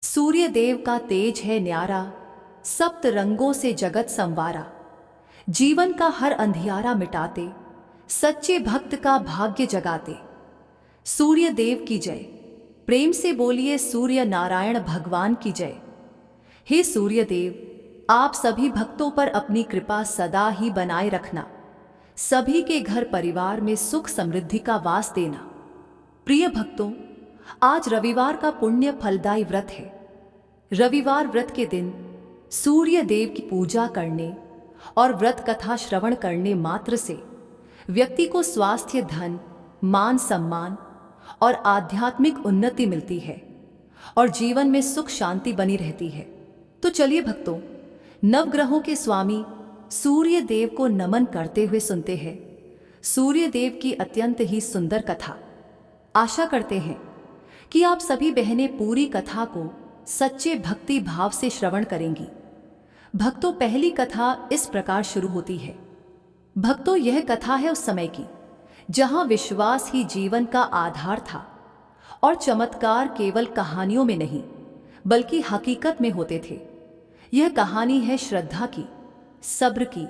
सूर्य देव का तेज है न्यारा, सप्त रंगों से जगत संवारा। जीवन का हर अंधियारा मिटाते, सच्चे भक्त का भाग्य जगाते। सूर्य देव की जय। प्रेम से बोलिए सूर्य नारायण भगवान की जय। हे सूर्य देव, आप सभी भक्तों पर अपनी कृपा सदा ही बनाए रखना। सभी के घर परिवार में सुख समृद्धि का वास देना। प्रिय भक्तों, आज रविवार का पुण्य फलदायी व्रत है। रविवार व्रत के दिन सूर्य देव की पूजा करने और व्रत कथा श्रवण करने मात्र से व्यक्ति को स्वास्थ्य, धन, मान सम्मान और आध्यात्मिक उन्नति मिलती है और जीवन में सुख शांति बनी रहती है। तो चलिए भक्तों, नवग्रहों के स्वामी सूर्य देव को नमन करते हुए सुनते हैं सूर्य देव की अत्यंत ही सुंदर कथा। आशा करते हैं कि आप सभी बहनें पूरी कथा को सच्चे भक्ति भाव से श्रवण करेंगी। भक्तों, पहली कथा इस प्रकार शुरू होती है। भक्तों, यह कथा है उस समय की जहां विश्वास ही जीवन का आधार था और चमत्कार केवल कहानियों में नहीं बल्कि हकीकत में होते थे। यह कहानी है श्रद्धा की, सब्र की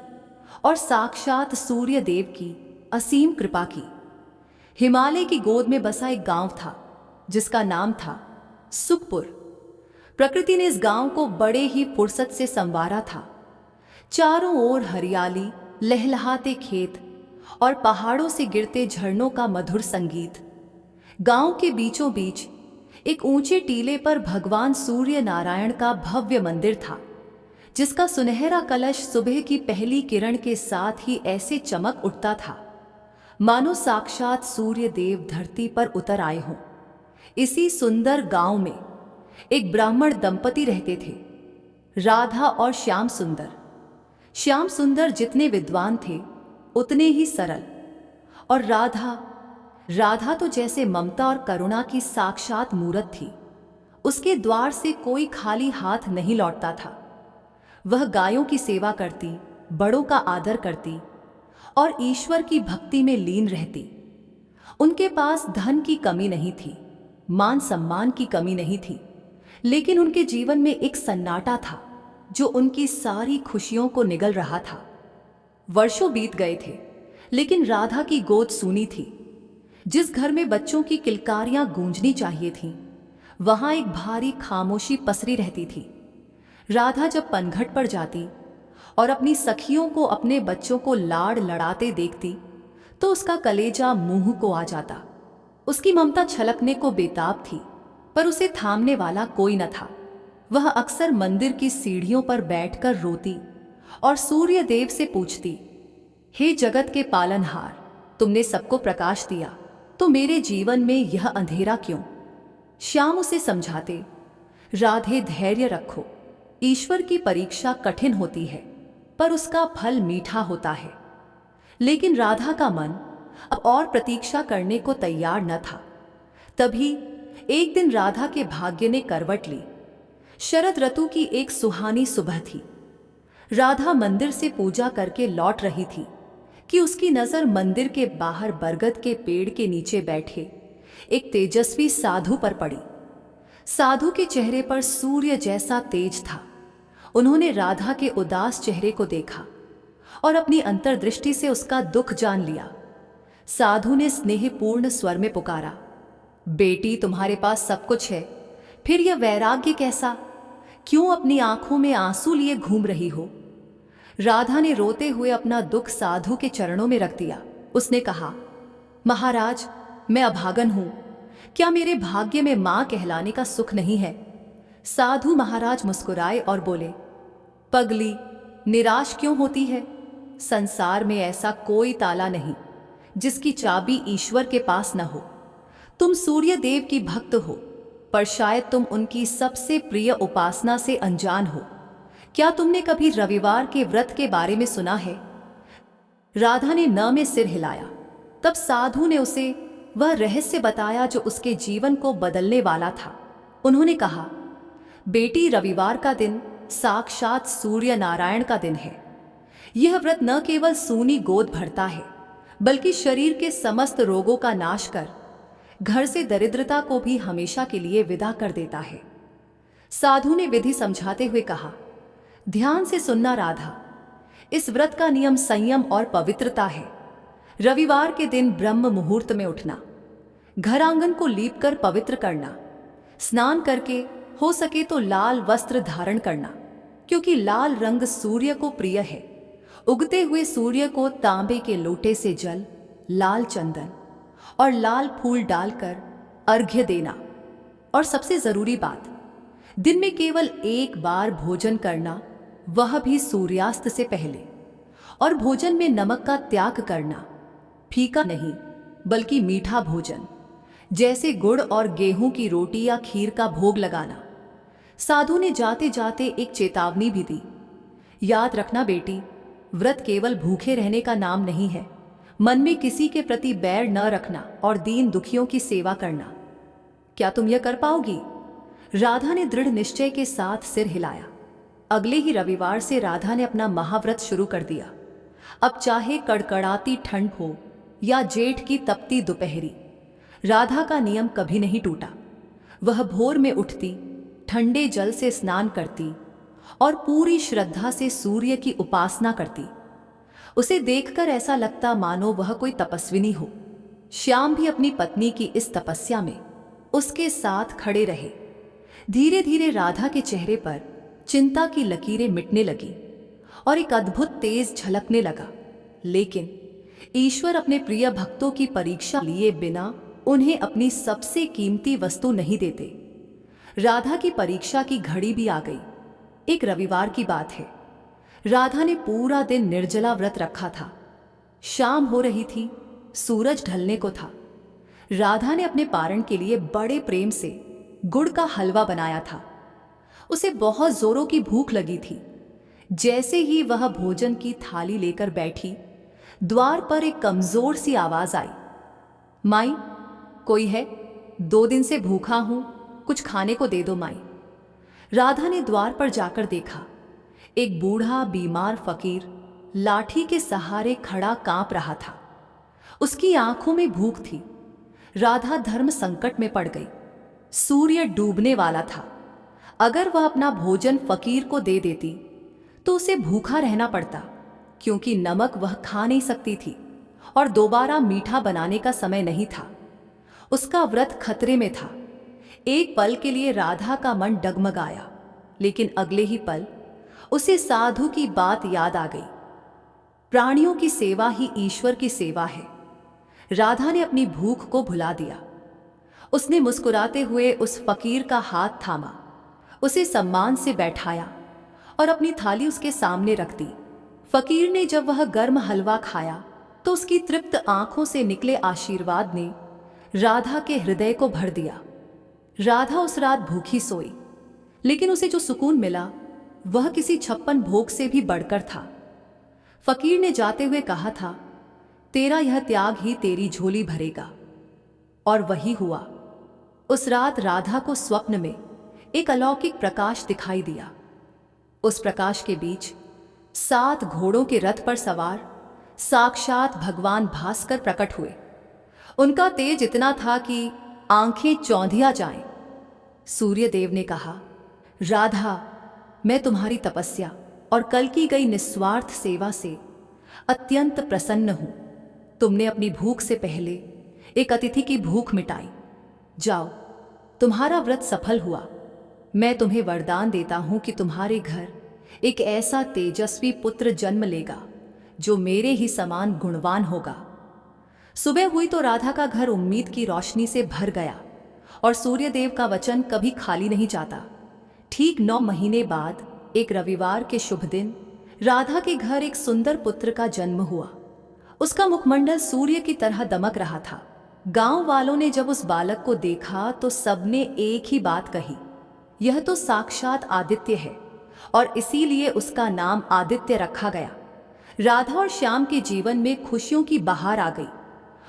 और साक्षात सूर्य देव की असीम कृपा की। हिमालय की गोद में बसा एक गांव था जिसका नाम था सुखपुर। प्रकृति ने इस गांव को बड़े ही फुर्सत से संवारा था। चारों ओर हरियाली, लहलहाते खेत और पहाड़ों से गिरते झरनों का मधुर संगीत। गांव के बीचों बीच एक ऊंचे टीले पर भगवान सूर्य नारायण का भव्य मंदिर था, जिसका सुनहरा कलश सुबह की पहली किरण के साथ ही ऐसे चमक उठता था मानो साक्षात सूर्य देव धरती पर उतर आए हों। इसी सुंदर गांव में एक ब्राह्मण दंपति रहते थे, राधा और श्याम सुंदर। श्याम सुंदर जितने विद्वान थे उतने ही सरल, और राधा तो जैसे ममता और करुणा की साक्षात मूरत थी। उसके द्वार से कोई खाली हाथ नहीं लौटता था। वह गायों की सेवा करती, बड़ों का आदर करती और ईश्वर की भक्ति में लीन रहती। उनके पास धन की कमी नहीं थी, मान सम्मान की कमी नहीं थी, लेकिन उनके जीवन में एक सन्नाटा था जो उनकी सारी खुशियों को निगल रहा था। वर्षों बीत गए थे, लेकिन राधा की गोद सूनी थी। जिस घर में बच्चों की किलकारियां गूंजनी चाहिए थीं, वहां एक भारी खामोशी पसरी रहती थी। राधा जब पनघट पर जाती और अपनी सखियों को अपने बच्चों को लाड़ लड़ाते देखती तो उसका कलेजा मुंह को आ जाता। उसकी ममता छलकने को बेताब थी, पर उसे थामने वाला कोई न था। वह अक्सर मंदिर की सीढ़ियों पर बैठकर रोती और सूर्य देव से पूछती, हे जगत के पालनहार, तुमने सबको प्रकाश दिया तो मेरे जीवन में यह अंधेरा क्यों? श्याम उसे समझाते, राधे धैर्य रखो, ईश्वर की परीक्षा कठिन होती है पर उसका फल मीठा होता है। लेकिन राधा का मन अब और प्रतीक्षा करने को तैयार न था। तभी एक दिन राधा के भाग्य ने करवट ली। शरद ऋतु की एक सुहानी सुबह थी। राधा मंदिर से पूजा करके लौट रही थी कि उसकी नजर मंदिर के बाहर बरगद के पेड़ के नीचे बैठे एक तेजस्वी साधु पर पड़ी। साधु के चेहरे पर सूर्य जैसा तेज था। उन्होंने राधा के उदास चेहरे को देखा और अपनी अंतर्दृष्टि से उसका दुख जान लिया। साधु ने स्नेहपूर्ण स्वर में पुकारा, बेटी, तुम्हारे पास सब कुछ है, फिर यह वैराग्य कैसा? क्यों अपनी आंखों में आंसू लिए घूम रही हो? राधा ने रोते हुए अपना दुख साधु के चरणों में रख दिया। उसने कहा, महाराज, मैं अभागन हूं। क्या मेरे भाग्य में मां कहलाने का सुख नहीं है? साधु महाराज मुस्कुराए और बोले, पगली, निराश क्यों होती है? संसार में ऐसा कोई ताला नहीं जिसकी चाबी ईश्वर के पास न हो। तुम सूर्य देव की भक्त हो, पर शायद तुम उनकी सबसे प्रिय उपासना से अनजान हो। क्या तुमने कभी रविवार के व्रत के बारे में सुना है? राधा ने न में सिर हिलाया। तब साधु ने उसे वह रहस्य बताया जो उसके जीवन को बदलने वाला था। उन्होंने कहा, बेटी, रविवार का दिन साक्षात सूर्य नारायण का दिन है। यह व्रत न केवल सूनी गोद भरता है बल्कि शरीर के समस्त रोगों का नाश कर घर से दरिद्रता को भी हमेशा के लिए विदा कर देता है। साधु ने विधि समझाते हुए कहा, ध्यान से सुनना राधा, इस व्रत का नियम संयम और पवित्रता है। रविवार के दिन ब्रह्म मुहूर्त में उठना, घर आंगन को लीपकर पवित्र करना, स्नान करके हो सके तो लाल वस्त्र धारण करना, क्योंकि लाल रंग सूर्य को प्रिय है। उगते हुए सूर्य को तांबे के लोटे से जल, लाल चंदन और लाल फूल डालकर अर्घ्य देना। और सबसे जरूरी बात, दिन में केवल एक बार भोजन करना, वह भी सूर्यास्त से पहले। और भोजन में नमक का त्याग करना, फीका नहीं बल्कि मीठा भोजन, जैसे गुड़ और गेहूं की रोटी या खीर का भोग लगाना। साधु ने जाते जाते एक चेतावनी भी दी, याद रखना बेटी, व्रत केवल भूखे रहने का नाम नहीं है। मन में किसी के प्रति बैर न रखना और दीन दुखियों की सेवा करना। क्या तुम यह कर पाओगी? राधा ने दृढ़ निश्चय के साथ सिर हिलाया। अगले ही रविवार से राधा ने अपना महाव्रत शुरू कर दिया। अब चाहे कड़कड़ाती ठंड हो या जेठ की तपती दोपहरी, राधा का नियम कभी नहीं टूटा। वह भोर में उठती, ठंडे जल से स्नान करती और पूरी श्रद्धा से सूर्य की उपासना करती। उसे देखकर ऐसा लगता मानो वह कोई तपस्विनी हो। श्याम भी अपनी पत्नी की इस तपस्या में उसके साथ खड़े रहे। धीरे धीरे राधा के चेहरे पर चिंता की लकीरें मिटने लगी और एक अद्भुत तेज झलकने लगा। लेकिन ईश्वर अपने प्रिय भक्तों की परीक्षा लिए बिना उन्हें अपनी सबसे कीमती वस्तु नहीं देते। राधा की परीक्षा की घड़ी भी आ गई। एक रविवार की बात है। राधा ने पूरा दिन निर्जला व्रत रखा था। शाम हो रही थी, सूरज ढलने को था। राधा ने अपने पारण के लिए बड़े प्रेम से गुड़ का हलवा बनाया था। उसे बहुत जोरों की भूख लगी थी। जैसे ही वह भोजन की थाली लेकर बैठी, द्वार पर एक कमजोर सी आवाज आई, माई, कोई है? 2 दिन से भूखा हूं, कुछ खाने को दे दो माई। राधा ने द्वार पर जाकर देखा। एक बूढ़ा बीमार फकीर लाठी के सहारे खड़ा कांप रहा था। उसकी आंखों में भूख थी। राधा धर्म संकट में पड़ गई। सूर्य डूबने वाला था। अगर वह अपना भोजन फकीर को दे देती तो उसे भूखा रहना पड़ता, क्योंकि नमक वह खा नहीं सकती थी और दोबारा मीठा बनाने का समय नहीं था। उसका व्रत खतरे में था। एक पल के लिए राधा का मन डगमगाया, लेकिन अगले ही पल उसे साधु की बात याद आ गई। प्राणियों की सेवा ही ईश्वर की सेवा है। राधा ने अपनी भूख को भुला दिया। उसने मुस्कुराते हुए उस फकीर का हाथ थामा, उसे सम्मान से बैठाया और अपनी थाली उसके सामने रख दी। फकीर ने जब वह गर्म हलवा खाया तो उसकी तृप्त आंखों से निकले आशीर्वाद ने राधा के हृदय को भर दिया। राधा उस रात भूखी सोई, लेकिन उसे जो सुकून मिला वह किसी 56 भोग से भी बढ़कर था। फकीर ने जाते हुए कहा था, तेरा यह त्याग ही तेरी झोली भरेगा। और वही हुआ। उस रात राधा को स्वप्न में एक अलौकिक प्रकाश दिखाई दिया। उस प्रकाश के बीच 7 घोड़ों के रथ पर सवार साक्षात भगवान भास्कर प्रकट हुए। उनका तेज इतना था कि आंखें चौंधिया जाएं। सूर्यदेव ने कहा, राधा, मैं तुम्हारी तपस्या और कल की गई निस्वार्थ सेवा से अत्यंत प्रसन्न हूं। तुमने अपनी भूख से पहले एक अतिथि की भूख मिटाई। जाओ, तुम्हारा व्रत सफल हुआ। मैं तुम्हें वरदान देता हूं कि तुम्हारे घर एक ऐसा तेजस्वी पुत्र जन्म लेगा जो मेरे ही समान गुणवान होगा। सुबह हुई तो राधा का घर उम्मीद की रोशनी से भर गया और सूर्यदेव का वचन कभी खाली नहीं जाता। ठीक 9 महीने बाद एक रविवार के शुभ दिन राधा के घर एक सुंदर पुत्र का जन्म हुआ। उसका मुखमंडल सूर्य की तरह दमक रहा था। गांव वालों ने जब उस बालक को देखा तो सबने एक ही बात कही, यह तो साक्षात आदित्य है, और इसीलिए उसका नाम आदित्य रखा गया। राधा और श्याम के जीवन में खुशियों की बहार आ गई।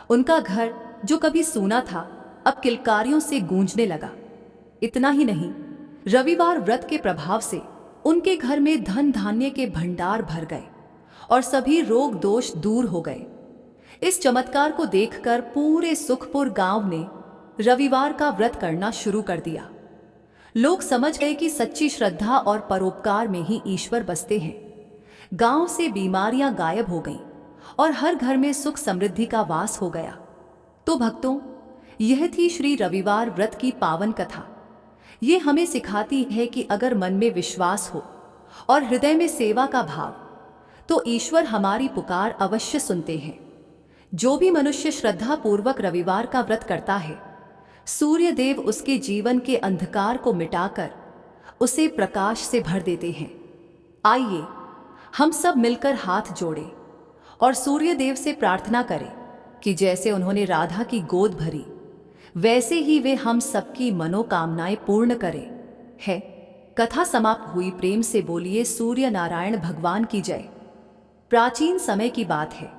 उनका घर जो कभी सूना था अब किलकारियों से गूंजने लगा। इतना ही नहीं, रविवार व्रत के प्रभाव से उनके घर में धन धान्य के भंडार भर गए और सभी रोग दोष दूर हो गए। इस चमत्कार को देखकर पूरे सुखपुर गांव ने रविवार का व्रत करना शुरू कर दिया। लोग समझ गए कि सच्ची श्रद्धा और परोपकार में ही ईश्वर बसते हैं। गांव से बीमारियां गायब हो गईं और हर घर में सुख समृद्धि का वास हो गया। तो भक्तों, यह थी श्री रविवार व्रत की पावन कथा। ये हमें सिखाती है कि अगर मन में विश्वास हो और हृदय में सेवा का भाव, तो ईश्वर हमारी पुकार अवश्य सुनते हैं। जो भी मनुष्य श्रद्धा पूर्वक रविवार का व्रत करता है, सूर्य देव उसके जीवन के अंधकार को मिटाकर उसे प्रकाश से भर देते हैं। आइए हम सब मिलकर हाथ जोड़ें और सूर्य देव से प्रार्थना करें कि जैसे उन्होंने राधा की गोद भरी, वैसे ही वे हम सबकी मनोकामनाएं पूर्ण करें। है कथा समाप्त हुई। प्रेम से बोलिए सूर्य नारायण भगवान की जय। प्राचीन समय की बात है।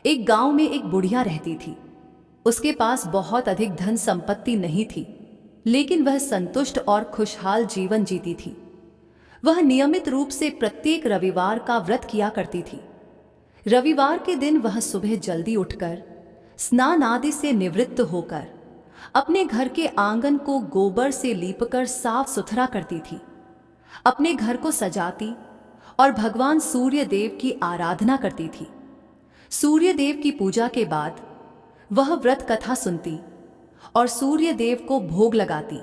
एक गांव में एक बुढ़िया रहती थी। उसके पास बहुत अधिक धन संपत्ति नहीं थी, लेकिन वह संतुष्ट और खुशहाल जीवन जीती थी। वह नियमित रूप से प्रत्येक रविवार का व्रत किया करती थी। रविवार के दिन वह सुबह जल्दी उठकर स्नान आदि से निवृत्त होकर अपने घर के आंगन को गोबर से लीपकर साफ सुथरा करती थी, अपने घर को सजाती और भगवान सूर्य देव की आराधना करती थी। सूर्य देव की पूजा के बाद वह व्रत कथा सुनती और सूर्य देव को भोग लगाती।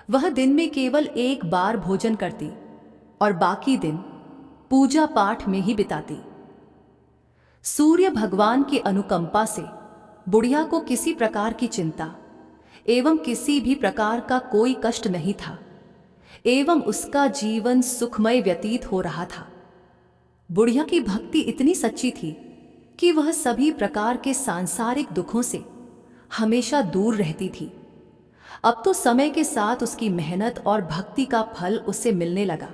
वह दिन में केवल एक बार भोजन करती और बाकी दिन पूजा पाठ में ही बिताती। सूर्य भगवान की अनुकंपा से बुढ़िया को किसी प्रकार की चिंता एवं किसी भी प्रकार का कोई कष्ट नहीं था एवं उसका जीवन सुखमय व्यतीत हो रहा था। बुढ़िया की भक्ति इतनी सच्ची थी कि वह सभी प्रकार के सांसारिक दुखों से हमेशा दूर रहती थी। अब तो समय के साथ उसकी मेहनत और भक्ति का फल उसे मिलने लगा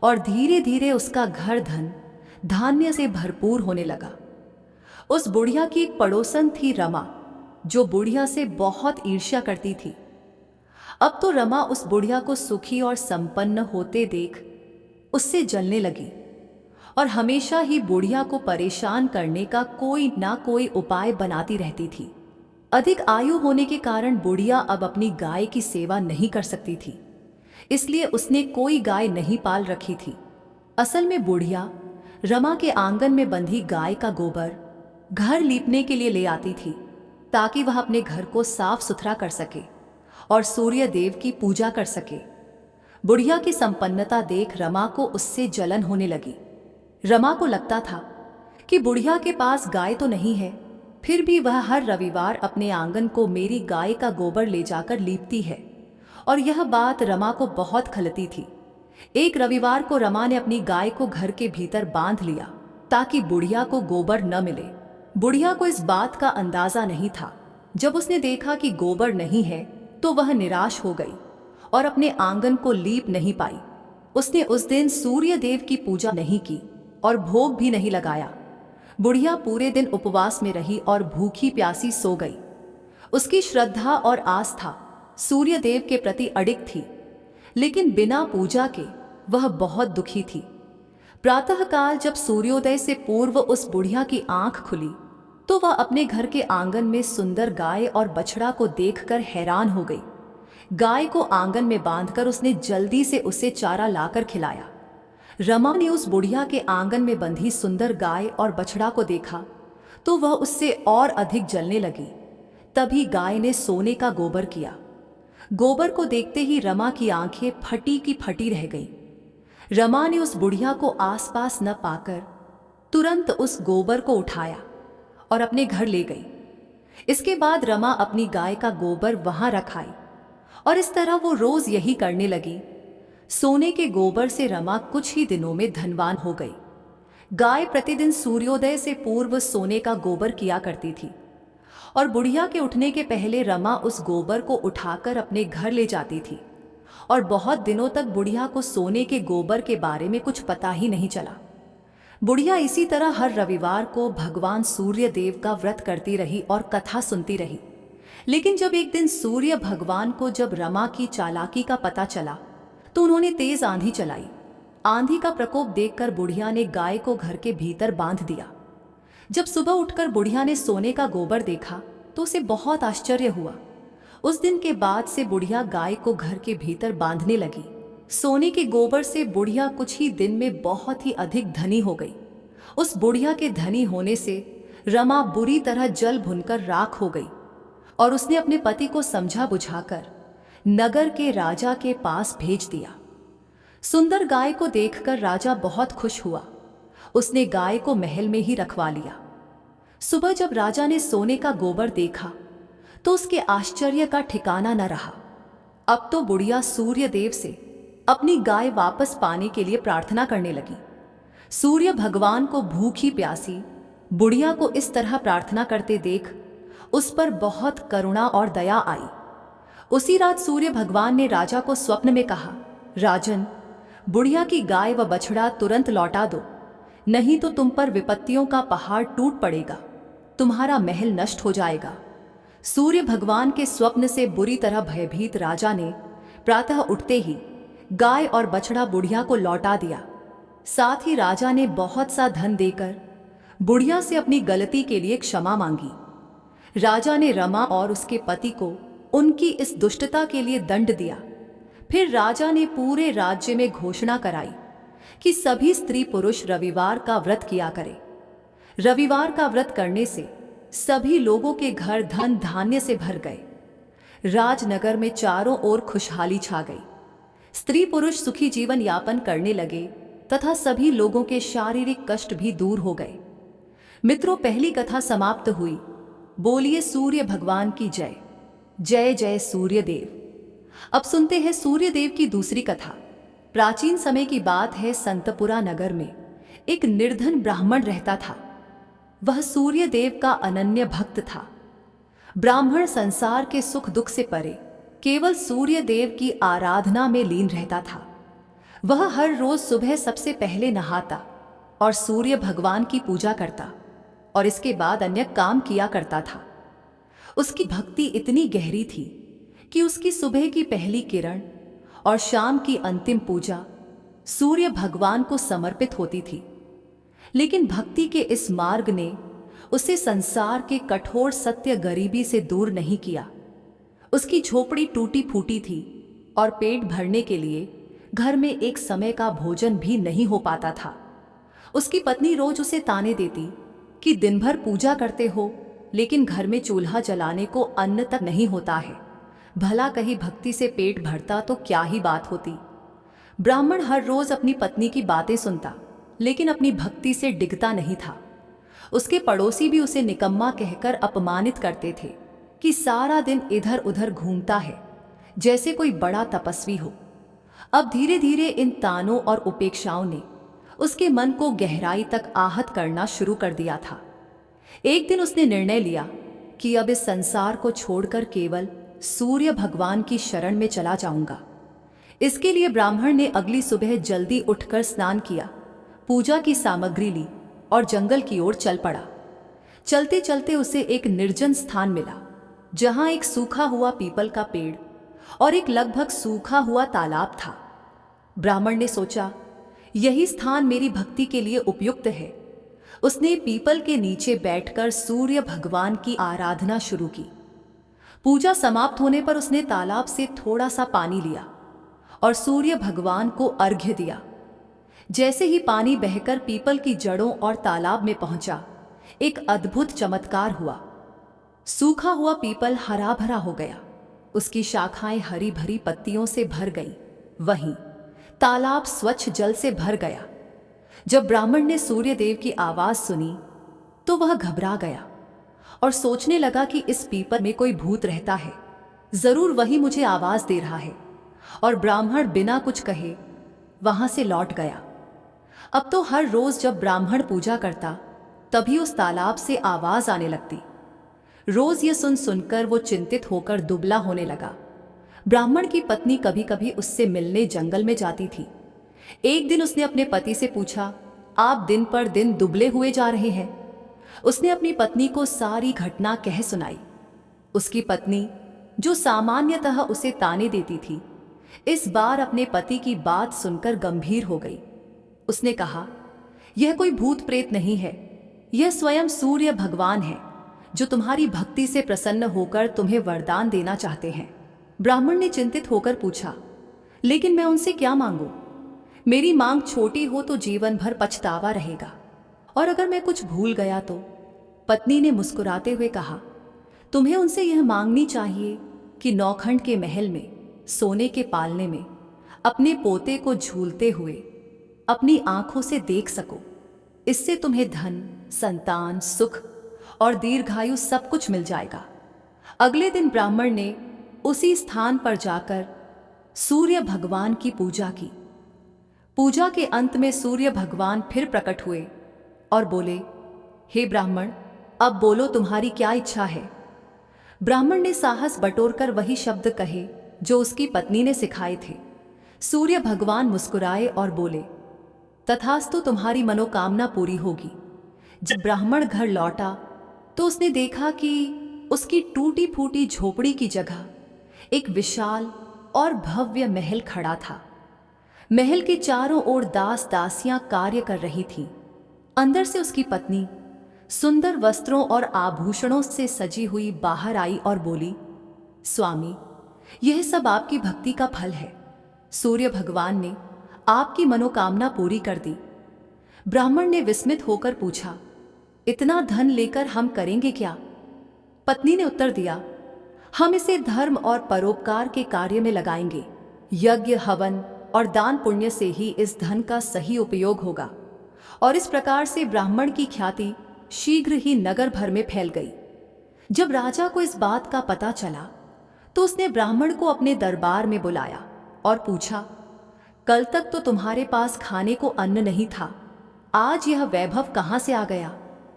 और धीरे धीरे उसका घर धन धान्य से भरपूर होने लगा। उस बुढ़िया की एक पड़ोसन थी रमा, जो बुढ़िया से बहुत ईर्ष्या करती थी। अब तो रमा उस बुढ़िया को सुखी और संपन्न होते देख उससे जलने लगी और हमेशा ही बुढ़िया को परेशान करने का कोई ना कोई उपाय बनाती रहती थी। अधिक आयु होने के कारण बुढ़िया अब अपनी गाय की सेवा नहीं कर सकती थी, इसलिए उसने कोई गाय नहीं पाल रखी थी। असल में बुढ़िया रमा के आंगन में बंधी गाय का गोबर घर लीपने के लिए ले आती थी, ताकि वह अपने घर को साफ सुथरा कर सके और सूर्य देव की पूजा कर सके। बुढ़िया की संपन्नता देख रमा को उससे जलन होने लगी। रमा को लगता था कि बुढ़िया के पास गाय तो नहीं है, फिर भी वह हर रविवार अपने आंगन को मेरी गाय का गोबर ले जाकर लीपती है, और यह बात रमा को बहुत खलती थी। एक रविवार को रमा ने अपनी गाय को घर के भीतर बांध लिया ताकि बुढ़िया को गोबर न मिले। बुढ़िया को इस बात का अंदाजा नहीं था। जब उसने देखा कि गोबर नहीं है तो वह निराश हो गई और अपने आंगन को लीप नहीं पाई। उसने उस दिन सूर्य देव की पूजा नहीं की और भोग भी नहीं लगाया। बुढ़िया पूरे दिन उपवास में रही और भूखी प्यासी सो गई। उसकी श्रद्धा और आस्था सूर्य देव के प्रति अडिग थी, लेकिन बिना पूजा के वह बहुत दुखी थी। प्रातःकाल जब सूर्योदय से पूर्व उस बुढ़िया की आंख खुली तो वह अपने घर के आंगन में सुंदर गाय और बछड़ा को देखकर हैरान हो गई। गाय को आंगन में बांधकर उसने जल्दी से उसे चारा लाकर खिलाया। रमा ने उस बुढ़िया के आंगन में बंधी सुंदर गाय और बछड़ा को देखा तो वह उससे और अधिक जलने लगी। तभी गाय ने सोने का गोबर किया। गोबर को देखते ही रमा की आंखें फटी की फटी रह गईं। रमा ने उस बुढ़िया को आसपास न पाकर तुरंत उस गोबर को उठाया और अपने घर ले गई। इसके बाद रमा अपनी गाय का गोबर वहां रख आई और इस तरह वो रोज यही करने लगी। सोने के गोबर से रमा कुछ ही दिनों में धनवान हो गई। गाय प्रतिदिन सूर्योदय से पूर्व सोने का गोबर किया करती थी और बुढ़िया के उठने के पहले रमा उस गोबर को उठाकर अपने घर ले जाती थी और बहुत दिनों तक बुढ़िया को सोने के गोबर के बारे में कुछ पता ही नहीं चला। बुढ़िया इसी तरह हर रविवार को भगवान सूर्य देव का व्रत करती रही और कथा सुनती रही। लेकिन जब एक दिन सूर्य भगवान को जब रमा की चालाकी का पता चला तो उन्होंने तेज आंधी चलाई। आंधी का प्रकोप देखकर बुढ़िया ने गाय को घर के भीतर बांध दिया। जब सुबह उठकर बुढ़िया ने सोने का गोबर देखा तो उसे बहुत आश्चर्य हुआ। उस दिन के बाद से बुढ़िया गाय को घर के भीतर बांधने लगी। सोने के गोबर से बुढ़िया कुछ ही दिन में बहुत ही अधिक धनी हो गई। उस बुढ़िया के धनी होने से रमा बुरी तरह जल भुनकर राख हो गई और उसने अपने पति को समझा बुझाकर नगर के राजा के पास भेज दिया। सुंदर गाय को देखकर राजा बहुत खुश हुआ। उसने गाय को महल में ही रखवा लिया। सुबह जब राजा ने सोने का गोबर देखा तो उसके आश्चर्य का ठिकाना न रहा। अब तो बुढ़िया सूर्य देव से अपनी गाय वापस पाने के लिए प्रार्थना करने लगी। सूर्य भगवान को भूखी प्यासी बुढ़िया को इस तरह प्रार्थना करते देख उस पर बहुत करुणा और दया आई। उसी रात सूर्य भगवान ने राजा को स्वप्न में कहा, राजन, बुढ़िया की गाय व बछड़ा तुरंत लौटा दो, नहीं तो तुम पर विपत्तियों का पहाड़ टूट पड़ेगा, तुम्हारा महल नष्ट हो जाएगा। सूर्य भगवान के स्वप्न से बुरी तरह भयभीत राजा ने प्रातः उठते ही गाय और बछड़ा बुढ़िया को लौटा दिया। साथ ही राजा ने बहुत सा धन देकर बुढ़िया से अपनी गलती के लिए क्षमा मांगी। राजा ने रमा और उसके पति को उनकी इस दुष्टता के लिए दंड दिया। फिर राजा ने पूरे राज्य में घोषणा कराई कि सभी स्त्री पुरुष रविवार का व्रत किया करें। रविवार का व्रत करने से सभी लोगों के घर धन धान्य से भर गए। राजनगर में चारों ओर खुशहाली छा गई। स्त्री पुरुष सुखी जीवन यापन करने लगे तथा सभी लोगों के शारीरिक कष्ट भी दूर हो गए। मित्रों, पहली कथा समाप्त हुई। बोलिए सूर्य भगवान की जय। जय जय सूर्यदेव। अब सुनते हैं सूर्यदेव की दूसरी कथा। प्राचीन समय की बात है। संतपुरा नगर में एक निर्धन ब्राह्मण रहता था। वह सूर्यदेव का अनन्य भक्त था। ब्राह्मण संसार के सुख दुख से परे केवल सूर्यदेव की आराधना में लीन रहता था। वह हर रोज सुबह सबसे पहले नहाता और सूर्य भगवान की पूजा करता और इसके बाद अन्य काम किया करता था। उसकी भक्ति इतनी गहरी थी कि उसकी सुबह की पहली किरण और शाम की अंतिम पूजा सूर्य भगवान को समर्पित होती थी। लेकिन भक्ति के इस मार्ग ने उसे संसार के कठोर सत्य गरीबी से दूर नहीं किया। उसकी झोपड़ी टूटी फूटी थी और पेट भरने के लिए घर में एक समय का भोजन भी नहीं हो पाता था। उसकी पत्नी रोज उसे ताने देती कि दिन भर पूजा करते हो लेकिन घर में चूल्हा जलाने को अन्न तक नहीं होता है। भला कहीं भक्ति से पेट भरता तो क्या ही बात होती। ब्राह्मण हर रोज अपनी पत्नी की बातें सुनता लेकिन अपनी भक्ति से डिगता नहीं था। उसके पड़ोसी भी उसे निकम्मा कहकर अपमानित करते थे कि सारा दिन इधर उधर घूमता है जैसे कोई बड़ा तपस्वी हो। अब धीरे धीरे इन तानों और उपेक्षाओं ने उसके मन को गहराई तक आहत करना शुरू कर दिया था। एक दिन उसने निर्णय लिया कि अब इस संसार को छोड़कर केवल सूर्य भगवान की शरण में चला जाऊंगा। इसके लिए ब्राह्मण ने अगली सुबह जल्दी उठकर स्नान किया, पूजा की सामग्री ली और जंगल की ओर चल पड़ा। चलते चलते उसे एक निर्जन स्थान मिला जहां एक सूखा हुआ पीपल का पेड़ और एक लगभग सूखा हुआ तालाब था। ब्राह्मण ने सोचा, यही स्थान मेरी भक्ति के लिए उपयुक्त है। उसने पीपल के नीचे बैठकर सूर्य भगवान की आराधना शुरू की। पूजा समाप्त होने पर उसने तालाब से थोड़ा सा पानी लिया और सूर्य भगवान को अर्घ्य दिया। जैसे ही पानी बहकर पीपल की जड़ों और तालाब में पहुंचा, एक अद्भुत चमत्कार हुआ। सूखा हुआ पीपल हरा भरा हो गया, उसकी शाखाएं हरी भरी पत्तियों से भर गईं। वहीं तालाब स्वच्छ जल से भर गया। जब ब्राह्मण ने सूर्यदेव की आवाज सुनी तो वह घबरा गया और सोचने लगा कि इस पीपल में कोई भूत रहता है, जरूर वही मुझे आवाज दे रहा है। और ब्राह्मण बिना कुछ कहे वहां से लौट गया। अब तो हर रोज जब ब्राह्मण पूजा करता तभी उस तालाब से आवाज आने लगती। रोज ये सुनकर वो चिंतित होकर दुबला होने लगा। ब्राह्मण की पत्नी कभी कभी उससे मिलने जंगल में जाती थी। एक दिन उसने अपने पति से पूछा, आप दिन पर दिन दुबले हुए जा रहे हैं। उसने अपनी पत्नी को सारी घटना कह सुनाई। उसकी पत्नी, जो सामान्यतः उसे ताने देती थी, इस बार अपने पति की बात सुनकर गंभीर हो गई। उसने कहा, यह कोई भूत प्रेत नहीं है, यह स्वयं सूर्य भगवान है जो तुम्हारी भक्ति से प्रसन्न होकर तुम्हें वरदान देना चाहते हैं। ब्राह्मण ने चिंतित होकर पूछा, लेकिन मैं उनसे क्या मांगूं? मेरी मांग छोटी हो तो जीवन भर पछतावा रहेगा, और अगर मैं कुछ भूल गया तो? पत्नी ने मुस्कुराते हुए कहा, तुम्हें उनसे यह मांगनी चाहिए कि नौखंड के महल में सोने के पालने में अपने पोते को झूलते हुए अपनी आंखों से देख सको। इससे तुम्हें धन, संतान, सुख और दीर्घायु सब कुछ मिल जाएगा। अगले दिन ब्राह्मण ने उसी स्थान पर जाकर सूर्य भगवान की पूजा की। पूजा के अंत में सूर्य भगवान फिर प्रकट हुए और बोले, हे ब्राह्मण, अब बोलो तुम्हारी क्या इच्छा है? ब्राह्मण ने साहस बटोरकर वही शब्द कहे जो उसकी पत्नी ने सिखाए थे। सूर्य भगवान मुस्कुराए और बोले, तथास्तु, तुम्हारी मनोकामना पूरी होगी। जब ब्राह्मण घर लौटा तो उसने देखा कि उसकी टूटी फूटी झोपड़ी की जगह एक विशाल और भव्य महल खड़ा था। महल के चारों ओर दास दासियां कार्य कर रही थीं। अंदर से उसकी पत्नी सुंदर वस्त्रों और आभूषणों से सजी हुई बाहर आई और बोली, स्वामी, यह सब आपकी भक्ति का फल है। सूर्य भगवान ने आपकी मनोकामना पूरी कर दी। ब्राह्मण ने विस्मित होकर पूछा, इतना धन लेकर हम करेंगे क्या? पत्नी ने उत्तर दिया, हम इसे धर्म और परोपकार के कार्य में लगाएंगे। यज्ञ, हवन और दान पुण्य से ही इस धन का सही उपयोग होगा। और इस प्रकार से ब्राह्मण की ख्याति शीघ्र ही नगर भर में फैल गई। जब राजा को इस बात का पता चला तो उसने ब्राह्मण को अपने दरबार में बुलाया और पूछा, कल तक तो तुम्हारे पास खाने को अन्न नहीं था, आज यह वैभव कहाँ से आ गया?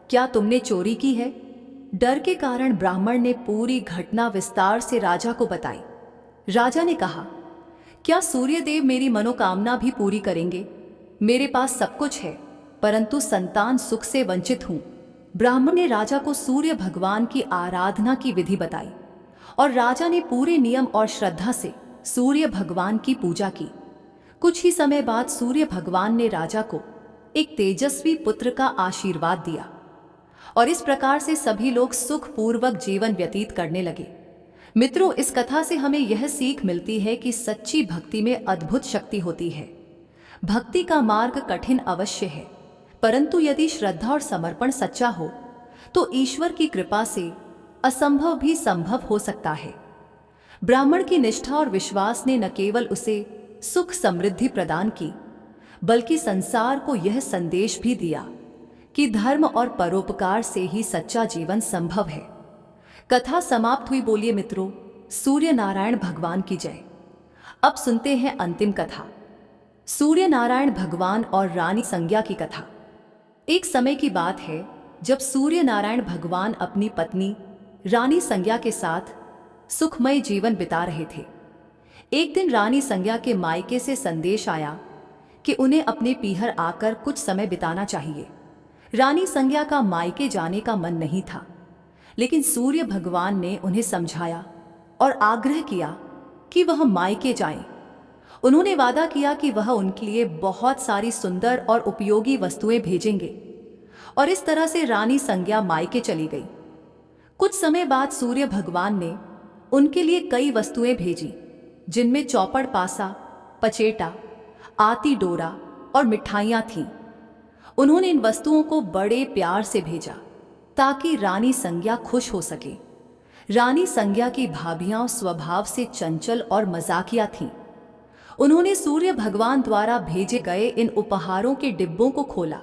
क्या तुमने चोरी की है? डर के कारण ब्राह्मण ने पूरी घटना विस्तार से राजा को बताई। राजा ने कहा, क्या सूर्यदेव मेरी मनोकामना भी पूरी करेंगे? मेरे पास सब कुछ है, परंतु संतान सुख से वंचित हूं। ब्राह्मण ने राजा को सूर्य भगवान की आराधना की विधि बताई और राजा ने पूरे नियम और श्रद्धा से सूर्य भगवान की पूजा की। कुछ ही समय बाद सूर्य भगवान ने राजा को एक तेजस्वी पुत्र का आशीर्वाद दिया और इस प्रकार से सभी लोग सुखपूर्वक जीवन व्यतीत करने लगे। मित्रों, इस कथा से हमें यह सीख मिलती है कि सच्ची भक्ति में अद्भुत शक्ति होती है। भक्ति का मार्ग कठिन अवश्य है, परंतु यदि श्रद्धा और समर्पण सच्चा हो तो ईश्वर की कृपा से असंभव भी संभव हो सकता है। ब्राह्मण की निष्ठा और विश्वास ने न केवल उसे सुख समृद्धि प्रदान की, बल्कि संसार को यह संदेश भी दिया कि धर्म और परोपकार से ही सच्चा जीवन संभव है। कथा समाप्त हुई। बोलिए मित्रों, सूर्य नारायण भगवान की जय। अब सुनते हैं अंतिम कथा, सूर्य नारायण भगवान और रानी संज्ञा की कथा। एक समय की बात है जब सूर्य नारायण भगवान अपनी पत्नी रानी संज्ञा के साथ सुखमय जीवन बिता रहे थे। एक दिन रानी संज्ञा के मायके से संदेश आया कि उन्हें अपने पीहर आकर कुछ समय बिताना चाहिए। रानी संज्ञा का मायके जाने का मन नहीं था, लेकिन सूर्य भगवान ने उन्हें समझाया और आग्रह किया कि वह मायके जाएं। उन्होंने वादा किया कि वह उनके लिए बहुत सारी सुंदर और उपयोगी वस्तुएं भेजेंगे और इस तरह से रानी संज्ञा मायके चली गई। कुछ समय बाद सूर्य भगवान ने उनके लिए कई वस्तुएं भेजी, जिनमें चौपड़ पासा, पचेटा, आती डोरा और मिठाइयां थीं। उन्होंने इन वस्तुओं को बड़े प्यार से भेजा ताकि रानी संज्ञा खुश हो सके। रानी संज्ञा की भाभियां स्वभाव से चंचल और मजाकिया थीं। उन्होंने सूर्य भगवान द्वारा भेजे गए इन उपहारों के डिब्बों को खोला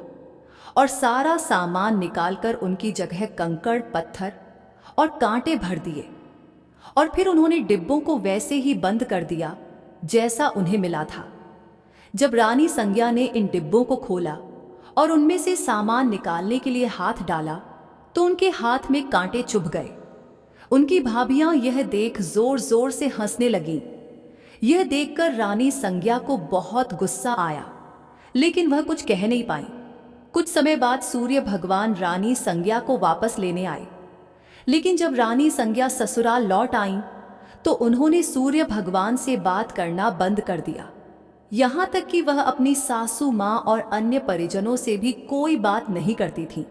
और सारा सामान निकालकर उनकी जगह कंकड़, पत्थर और कांटे भर दिए और फिर उन्होंने डिब्बों को वैसे ही बंद कर दिया जैसा उन्हें मिला था। जब रानी संज्ञा ने इन डिब्बों को खोला और उनमें से सामान निकालने के लिए हाथ डाला तो उनके हाथ में कांटे चुभ गए। उनकी भाभियां यह देख जोर जोर से हंसने लगीं। यह देखकर रानी संज्ञा को बहुत गुस्सा आया, लेकिन वह कुछ कह नहीं पाई। कुछ समय बाद सूर्य भगवान रानी संज्ञा को वापस लेने आए, लेकिन जब रानी संज्ञा ससुराल लौट आईं तो उन्होंने सूर्य भगवान से बात करना बंद कर दिया। यहाँ तक कि वह अपनी सासू माँ और अन्य परिजनों से भी कोई बात नहीं करती थीं।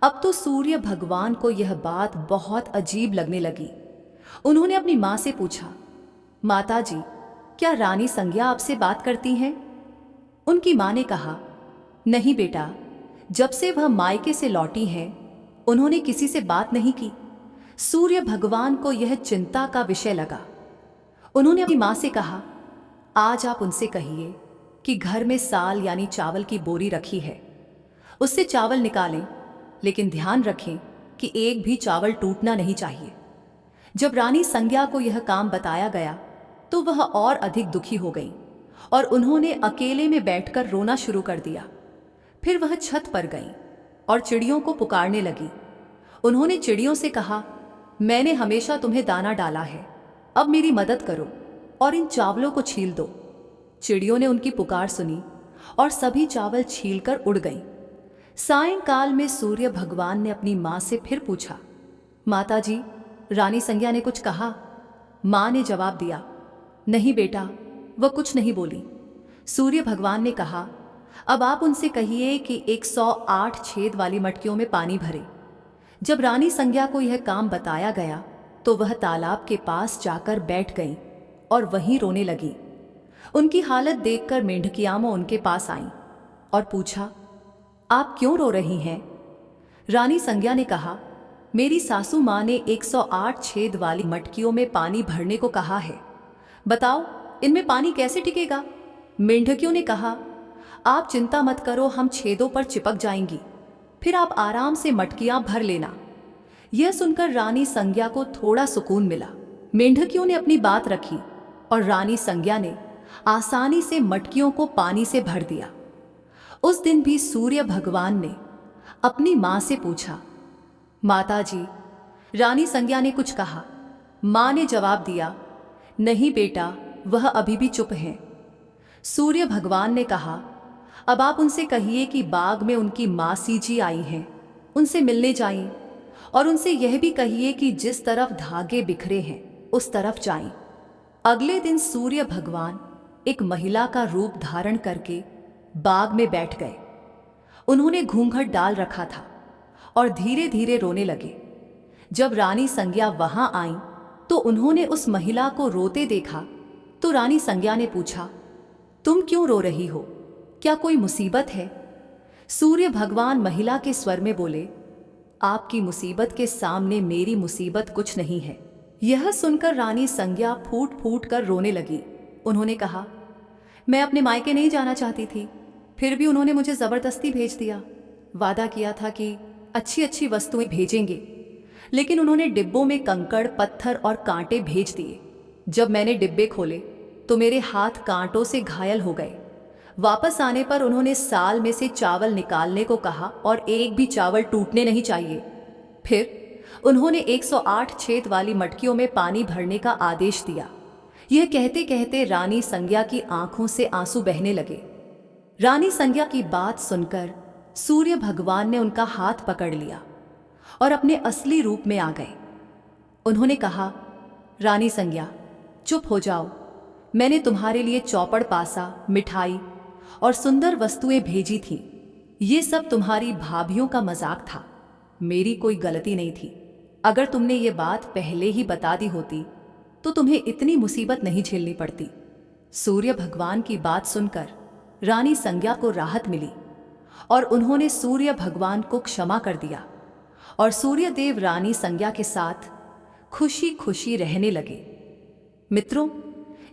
अब तो सूर्य भगवान को यह बात बहुत अजीब लगने लगी। उन्होंने अपनी माँ से पूछा, माता जी, क्या रानी संज्ञा आपसे बात करती हैं? उनकी माँ ने कहा, नहीं बेटा, जब से वह मायके से लौटी हैं उन्होंने किसी से बात नहीं की। सूर्य भगवान को यह चिंता का विषय लगा। उन्होंने अपनी माँ से कहा, आज आप उनसे कहिए कि घर में साल यानी चावल की बोरी रखी है, उससे चावल निकालें, लेकिन ध्यान रखें कि एक भी चावल टूटना नहीं चाहिए। जब रानी संज्ञा को यह काम बताया गया तो वह और अधिक दुखी हो गई और उन्होंने अकेले में बैठकर रोना शुरू कर दिया। फिर वह छत पर गई और चिड़ियों को पुकारने लगी। उन्होंने चिड़ियों से कहा, मैंने हमेशा तुम्हें दाना डाला है, अब मेरी मदद करो और इन चावलों को छील दो। चिड़ियों ने उनकी पुकार सुनी और सभी चावल छीलकर उड़ गईं। सायंकाल में सूर्य भगवान ने अपनी माँ से फिर पूछा, माता जी, रानी संज्ञा ने कुछ कहा? माँ ने जवाब दिया, नहीं बेटा, वह कुछ नहीं बोली। सूर्य भगवान ने कहा, अब आप उनसे कहिए कि 108 छेद वाली मटकियों में पानी भरे। जब रानी संज्ञा को यह काम बताया गया तो वह तालाब के पास जाकर बैठ गई और वहीं रोने लगी। उनकी हालत देखकर मेंढकियामों उनके पास आईं और पूछा, आप क्यों रो रही हैं? रानी संज्ञा ने कहा, मेरी सासू माँ ने 108 छेद वाली मटकियों में पानी भरने को कहा है, बताओ इनमें पानी कैसे टिकेगा? मेंढकियों ने कहा, आप चिंता मत करो, हम छेदों पर चिपक जाएंगी, फिर आप आराम से मटकियां भर लेना। यह सुनकर रानी संज्ञा को थोड़ा सुकून मिला। मेंढकियों ने अपनी बात रखी और रानी संज्ञा ने आसानी से मटकियों को पानी से भर दिया। उस दिन भी सूर्य भगवान ने अपनी माँ से पूछा, माता जी, रानी संज्ञा ने कुछ कहा? माँ ने जवाब दिया, नहीं बेटा, वह अभी भी चुप हैं। सूर्य भगवान ने कहा, अब आप उनसे कहिए कि बाग में उनकी मासी जी आई हैं, उनसे मिलने जाएं और उनसे यह भी कहिए कि जिस तरफ धागे बिखरे हैं उस तरफ जाएं। अगले दिन सूर्य भगवान एक महिला का रूप धारण करके बाग में बैठ गए। उन्होंने घूंघट डाल रखा था और धीरे धीरे रोने लगे। जब रानी संज्ञा वहां आईं तो उन्होंने उस महिला को रोते देखा तो रानी संज्ञा ने पूछा, तुम क्यों रो रही हो? क्या कोई मुसीबत है? सूर्य भगवान महिला के स्वर में बोले, आपकी मुसीबत के सामने मेरी मुसीबत कुछ नहीं है। यह सुनकर रानी संज्ञा फूट फूट कर रोने लगी। उन्होंने कहा, मैं अपने मायके नहीं जाना चाहती थी, फिर भी उन्होंने मुझे जबरदस्ती भेज दिया। वादा किया था कि अच्छी अच्छी वस्तुएं भेजेंगे, लेकिन उन्होंने डिब्बों में कंकड़, पत्थर और कांटे भेज दिए। जब मैंने डिब्बे खोले तो मेरे हाथ कांटों से घायल हो गए। वापस आने पर उन्होंने साल में से चावल निकालने को कहा और एक भी चावल टूटने नहीं चाहिए। फिर उन्होंने 108 छेद वाली मटकियों में पानी भरने का आदेश दिया। यह कहते कहते रानी संज्ञा की आंखों से आंसू बहने लगे। रानी संज्ञा की बात सुनकर सूर्य भगवान ने उनका हाथ पकड़ लिया और अपने असली रूप में आ गए। उन्होंने कहा, रानी संज्ञा, चुप हो जाओ। मैंने तुम्हारे लिए चौपड़ पासा, मिठाई और सुंदर वस्तुएं भेजी थीं। ये सब तुम्हारी भाभियों का मजाक था, मेरी कोई गलती नहीं थी। अगर तुमने ये बात पहले ही बता दी होती तो तुम्हें इतनी मुसीबत नहीं झेलनी पड़ती। सूर्य भगवान की बात सुनकर रानी संज्ञा को राहत मिली और उन्होंने सूर्य भगवान को क्षमा कर दिया और सूर्यदेव रानी संज्ञा के साथ खुशी खुशी रहने लगे। मित्रों,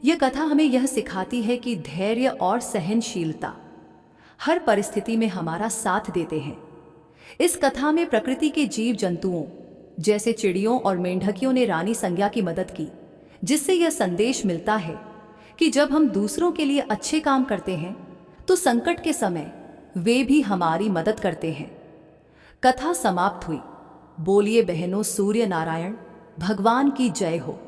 यह कथा हमें यह सिखाती है कि धैर्य और सहनशीलता हर परिस्थिति में हमारा साथ देते हैं। इस कथा में प्रकृति के जीव जंतुओं जैसे चिड़ियों और मेंढकियों ने रानी संज्ञा की मदद की, जिससे यह संदेश मिलता है कि जब हम दूसरों के लिए अच्छे काम करते हैं तो संकट के समय वे भी हमारी मदद करते हैं। कथा समाप्त हुई। बोलिए बहनों, सूर्य नारायण भगवान की जय हो।